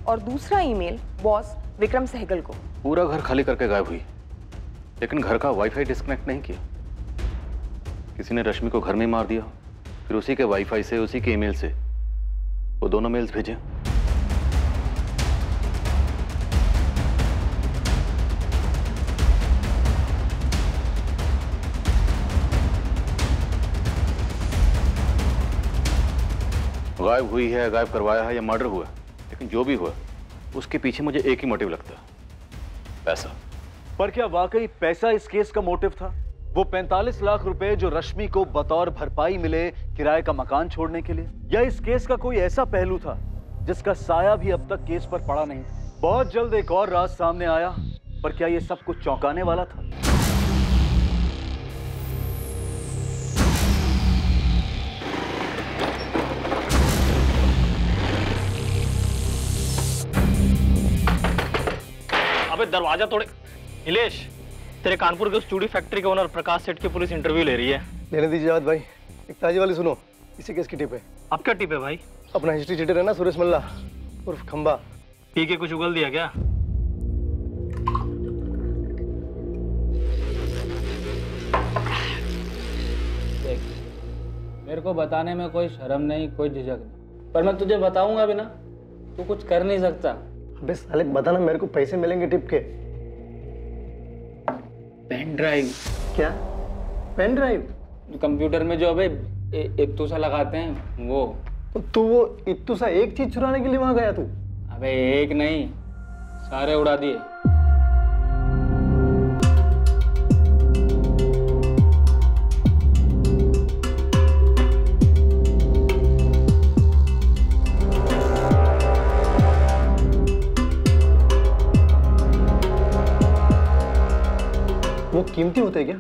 और दूसरा ईमेल बॉस विक्रम सहगल को। पूरा घर खाली करके गायब हुई, लेकिन घर का वाईफाई डिस्कनेक्ट नहीं किया। किसी ने रश्मि को घर में मार दिया, फिर उसी के वाईफाई से, उसी के ईमेल से वो दोनों मेल्स भेजे। गायब हुई है, गायब करवाया है या मर्डर हुआ, लेकिन जो भी हुआ उसके पीछे मुझे एक ही मोटिव लगता है, पैसा। पर क्या वाकई पैसा इस केस का मोटिव था? वो 45 लाख रुपए जो रश्मि को बतौर भरपाई मिले किराए का मकान छोड़ने के लिए, या इस केस का कोई ऐसा पहलू था जिसका साया भी अब तक केस पर पड़ा नहीं था। बहुत जल्द एक और राज सामने आया, पर क्या ये सब कुछ चौंकाने वाला था? अबे दरवाजा तोड़े। नीलेश, तेरे कानपुर के उस चूड़ी फैक्ट्री के ओनर प्रकाश सेठ की पुलिस इंटरव्यू ले रही है। लेने दीजिए जावेद भाई। एक ताजी वाली सुनो, इसी केस की टिप है। अब क्या टिप है भाई? अपना हिस्ट्री चीटर है ना सुरेश मल्ला उर्फ खंबा, पी के कुछ उगल दिया क्या? देख, मेरे को बताने में कोई शर्म नहीं, कोई झिझक नहीं, पर मैं तुझे बताऊंगा भी ना, तू कुछ कर नहीं सकता। अबे साले बताना, मेरे को पैसे मिलेंगे टिप के। Pen drive. क्या पेन ड्राइव? कंप्यूटर में जो अबे इत्तू सा लगाते हैं वो। तो तू वो इत्तू सा एक चीज चुराने के लिए वहां गया तू? अबे एक नहीं, सारे उड़ा दिए। वो कीमती होते हैं क्या?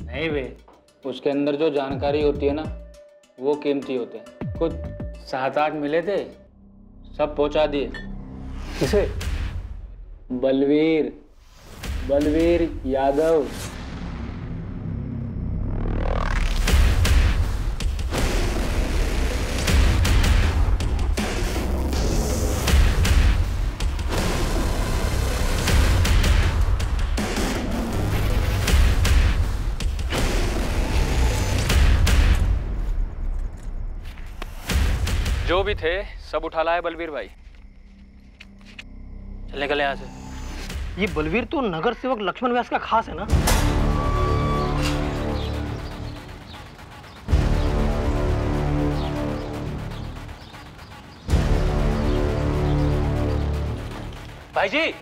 नहीं बे, उसके अंदर जो जानकारी होती है ना, वो कीमती होते हैं। कुछ 7-8 मिले थे, सब पहुंचा दिए। किसे? बलवीर यादव। जो भी थे सब उठा लाए बलवीर भाई। चल निकले यहाँ से। ये बलवीर तो नगर सेवक लक्ष्मण व्यास का खास है ना? भाई जी,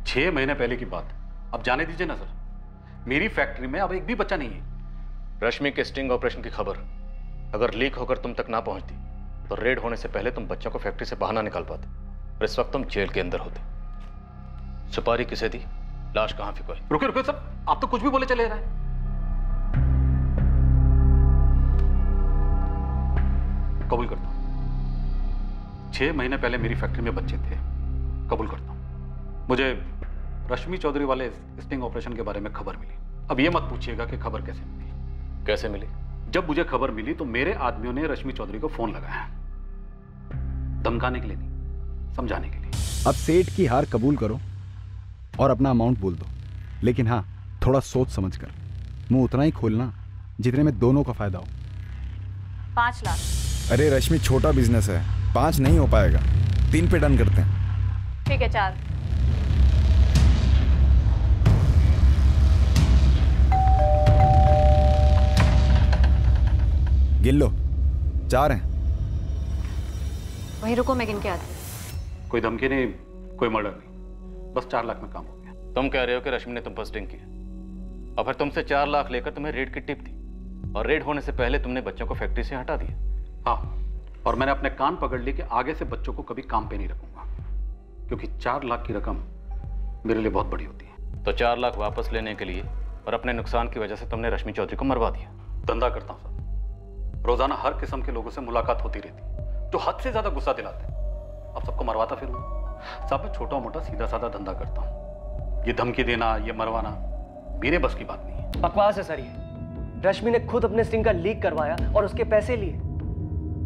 छह महीने पहले की बात, अब जाने दीजिए ना सर। मेरी फैक्ट्री में अब एक भी बच्चा नहीं है। रश्मि के स्टिंग ऑपरेशन की खबर अगर लीक होकर तुम तक ना पहुंचती तो रेड होने से पहले तुम बच्चों को फैक्ट्री से बाहर ना निकाल पाते और इस वक्त तुम जेल के अंदर होते। सुपारी किसे दी, लाश कहां फिकोई? रुके रुके सर, आप तो कुछ भी बोले चले रहे हैं। कबूल करता हूं, 6 महीने पहले मेरी फैक्ट्री में बच्चे थे। कबूल करता हूं, मुझे रश्मि चौधरी वाले स्टिंग ऑपरेशन के बारे में खबर मिली। अब ये मत पूछिएगा कि खबर कैसे मिली। कैसे मिली? जब मुझे खबर मिली तो मेरे आदमियों ने रश्मि चौधरी को फोन लगाया, धमकाने के लिए नहीं, समझाने के लिए। अब सेठ की हार कबूल करो और अपना अमाउंट बोल दो, लेकिन हाँ थोड़ा सोच समझ कर। मुंह उतना ही खोलना जितने में दोनों का फायदा हो। 5 लाख। अरे रश्मि, छोटा बिजनेस है, 5 नहीं हो पाएगा, 3 पे डन करते हैं। ठीक है 4। गिन लो, 4 हैं। वहीं रुको, मैं गिन के आती हूँ। कोई धमकी नहीं, कोई मर्डर नहीं, बस 4 लाख में काम हो गया। तुम कह रहे हो कि रश्मि ने तुम पर स्टिंग किया और फिर तुमसे 4 लाख लेकर तुम्हें रेड की टिप दी और रेड होने से पहले तुमने बच्चों को फैक्ट्री से हटा दिया। हाँ, और मैंने अपने कान पकड़ लिए कि आगे से बच्चों को कभी काम पे नहीं रखूंगा, क्योंकि 4 लाख की रकम मेरे लिए बहुत बड़ी होती है। तो 4 लाख वापस लेने के लिए और अपने नुकसान की वजह से तुमने रश्मि चौधरी को मरवा दिया। धंधा करता हूँ सर, रोजाना हर किस्म के लोगों से मुलाकात होती रहती जो हद से ज्यादा गुस्सा दिलाते हैं। अब सबको मरवाता फिरूं। साहब, मैं छोटा मोटा सीधा साधा धंधा करता हूँ। ये धमकी देना, ये मरवाना मेरे बस की बात नहीं है। बकवास है सर ये। रश्मि ने खुद अपने स्टिंग का लीक करवाया और उसके पैसे लिए।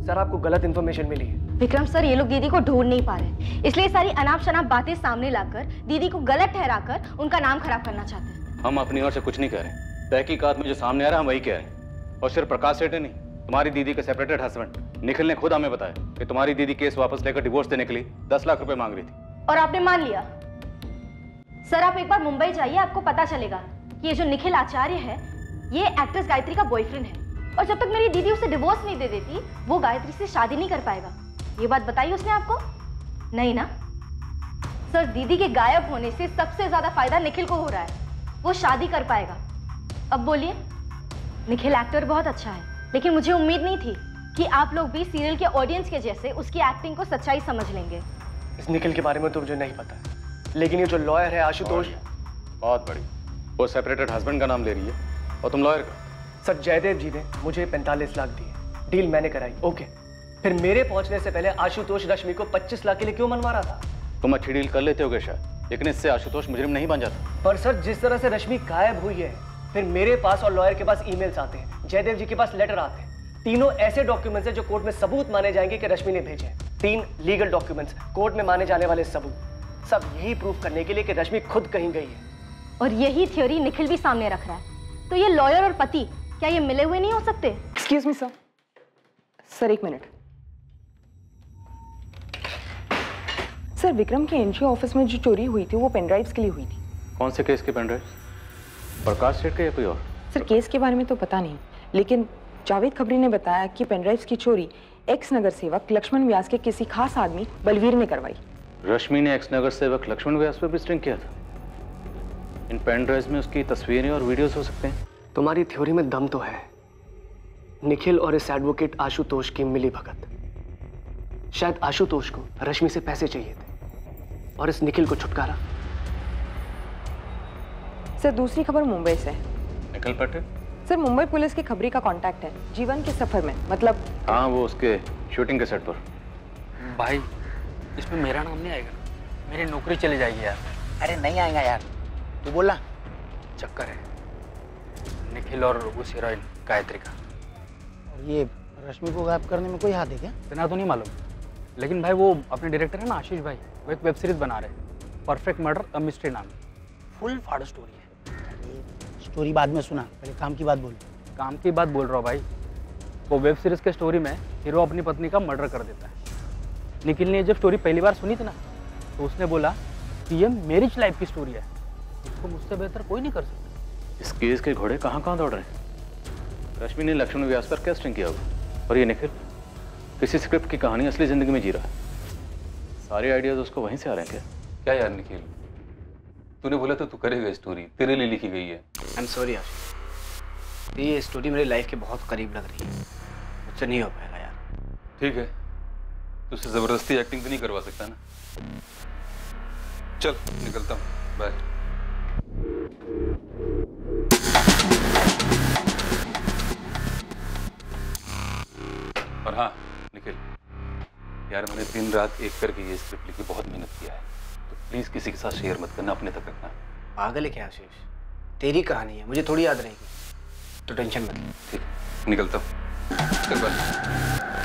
सर, आपको गलत इन्फॉर्मेशन मिली है। विक्रम सर, ये लोग दीदी को ढूंढ नहीं पा रहे, इसलिए सारी अनाप शनाप बातें सामने लाकर दीदी को गलत ठहराकर उनका नाम खराब करना चाहते हैं। हम अपनी ओर से कुछ नहीं कह रहे। तहकीकात में जो सामने आ रहा है हम वही कह रहे हैं। और सिर्फ प्रकाश सेठ नहीं, तुम्हारी दीदी के सेपरेटेड हस्बैंड निखिल ने खुद हमें बताया कि तुम्हारी दीदी केस वापस लेकर डिवोर्स देने के लिए 10 लाख रुपए मांग रही थी। और आपने मान लिया? सर, आप एक बार मुंबई जाइए, आपको पता चलेगा कि ये जो निखिल आचार्य है, ये एक्ट्रेस गायत्री का बॉयफ्रेंड है। और जब तक मेरी दीदी उसे डिवोर्स नहीं दे देती वो गायत्री से शादी नहीं कर पाएगा। ये बात बताई उसने आपको? नहीं ना सर, दीदी के गायब होने से सबसे ज्यादा फायदा निखिल को हो रहा है, वो शादी कर पाएगा। अब बोलिए। निखिल एक्टर बहुत अच्छा है, लेकिन मुझे उम्मीद नहीं थी कि आप लोग भी सीरियल के ऑडियंस के जैसे उसकी एक्टिंग को सच्चाई समझ लेंगे। इस निखिल के बारे में तो मुझे नहीं पता, लेकिन ये जो लॉयर है आशुतोष, बहुत बड़ी, वो सेपरेटेड हस्बैंड का नाम ले रही है और तुम लॉयर का। सर जयदेव जी ने मुझे 45 लाख दिए, डील मैंने कराई, ओके। फिर मेरे पहुंचने से पहले आशुतोष रश्मि को 25 लाख के लिए क्यों मनवा रहा था? तुम अच्छी डील कर लेते होगे शायद, लेकिन इससे आशुतोष मुजरिम नहीं बन जाता। पर सर जिस तरह से रश्मि गायब हुई है, फिर मेरे पास और लॉयर के पास ईमेल्स आते हैं, जयदेव जी के पास लेटर आते हैं, तीनों ऐसे डॉक्यूमेंट्स हैं जो कोर्ट में सबूत माने जाएंगे कि रश्मि ने भेजे। 3 लीगल डॉक्यूमेंट्स, कोर्ट में माने जाने वाले सबूत, सब यही प्रूफ करने के लिए कि रश्मि खुद कहीं गई है। और यही थ्योरी निखिल भी सामने रख रहा है। तो ये लॉयर और पति क्या ये मिले हुए नहीं हो सकते? Excuse me sir. Sir 1 minute. Sir Vikram के एनजीओ ऑफिस में जो चोरी हुई थी वो पेनड्राइव्स के लिए हुई थी। कौन से केस के पेनड्राइव्स? प्रकाश सेठ के या कोई और? सर केस के बारे में तो पता नहीं, लेकिन जावेद खबरी ने बताया कि पेनड्राइव्स की चोरी एक्स नगर सेवक लक्ष्मण व्यास के किसी खास आदमी बलवीर ने करवाई। रश्मि ने एक्स नगर सेवक लक्ष्मण व्यास पर भी स्ट्रिंग किया था। इन पेनड्राइव्स में उसकी तस्वीरें और वीडियोस हो सकते हैं। तुम्हारी थ्योरी में दम तो है। निखिल और इस एडवोकेट आशुतोष की मिली भगत। शायद आशुतोष को रश्मि से पैसे चाहिए थे और इस निखिल को छुटकारा। सर दूसरी खबर मुंबई से है। निखिल पटेल? सर मुंबई पुलिस की खबरी का कांटेक्ट है जीवन के सफर में, मतलब। हाँ वो उसके शूटिंग के सेट पर। भाई इसमें मेरा नाम नहीं आएगा, मेरी नौकरी चली जाएगी यार। अरे नहीं आएगा यार, तू बोला। चक्कर है निखिल और उस हीरोइन गायत्री का। और ये रश्मि को गायब करने में कोई हाथ है क्या? इतना तो नहीं मालूम, लेकिन भाई वो अपने डायरेक्टर है ना आशीष भाई, वो एक वेब सीरीज बना रहे हैं, परफेक्ट मर्डर अ मिस्ट्री नाम। फुल फाड़ स्टोरी है। स्टोरी बाद में सुना, पहले काम की बात बोल। काम की बात बोल रहा हूँ भाई। वो वेब सीरीज के स्टोरी में हीरो अपनी पत्नी का मर्डर कर देता है। निखिल ने जब स्टोरी पहली बार सुनी थी ना, तो उसने बोला कि ये मैरिज लाइफ की स्टोरी है, इसको मुझसे बेहतर कोई नहीं कर सकता। इस केस के घोड़े कहाँ दौड़ रहे हैं? रश्मि ने लक्ष्मण व्यास पर क्या स्ट्रिंग किया होगा, और ये निखिल किसी स्क्रिप्ट की कहानी असली जिंदगी में जी रहा है। सारे आइडियाज उसको वहीं से आ रहे हैं क्या? क्या यार निखिल, तूने बोला तो तू करेगा, स्टोरी तेरे लिए लिखी गई है। आई एम सॉरी आशीष, ये स्टोरी मेरी लाइफ के बहुत करीब लग रही है, मुझसे नहीं हो पाएगा यार। ठीक है, तुझसे जबरदस्ती एक्टिंग तो नहीं करवा सकता ना। चल निकलता हूँ, बाय। और हाँ निखिल यार, मैंने दिन रात एक करके ये स्क्रिप्ट लिखी, बहुत मेहनत किया है, तो प्लीज किसी के साथ शेयर मत करना, अपने तक रखना। पागल है क्या आशीष? तेरी कहानी है, मुझे थोड़ी याद रहेगी, तो टेंशन मत ले। ठीक, निकलता हूँ, चल बाय।